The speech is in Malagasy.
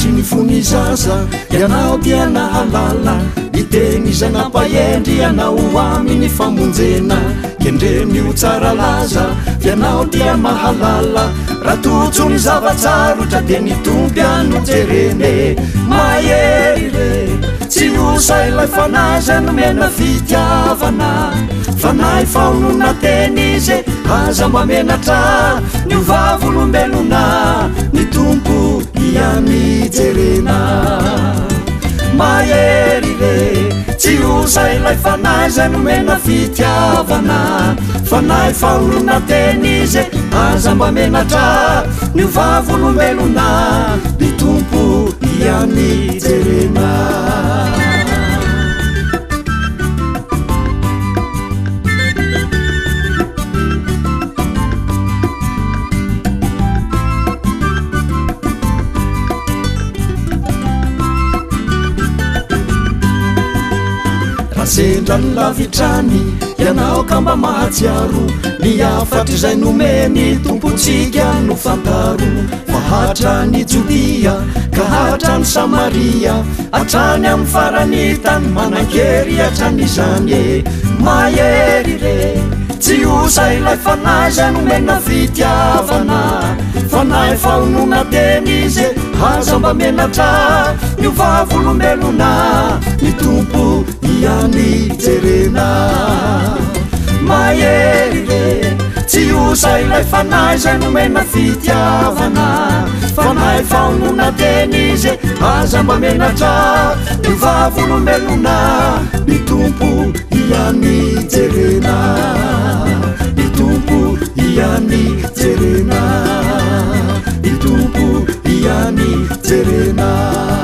sy ny fony zaza ianao dia nahalala iteny zanampahendry ianao amin'ny famonjena kendren'io tsara laza ianao dia mahalala raha tojo ny zavatsarotra dia ny tompiano jerene mahery re tsy osay ilay fanahy zay nomena fitiavana fanahy faonona teny izy aza mamenatra ny ovavolombelona ny tompo iany jerena mahery re tsy osay ilay fanahy zay nomena fitiavana fanahy faonona teny izy aza mamenatra ny ovavolombelona ny tompo iany jerena sendra ny lavitrany ianao ka mba mahatsiaro ny afatry zay nomeny tompontsika no fantaro fa hatrany Jodia ka hatrany Samaria hatrany amin'ny farany tany manan-kery hatrany izany mahery re tsy osay ilay fanahy zay nomena fitiavana fanahy faonona teny izy aza mba menatra ny ovavolombelona ny tompo iany jerena mahery re tsy osay ilay fanahy zay nomena fitiavana fanahy faonona teny izy aza mba menatra ny ovavolombelona ny tompo iany jerena ny tompo iany jerena ny tompo iany jerena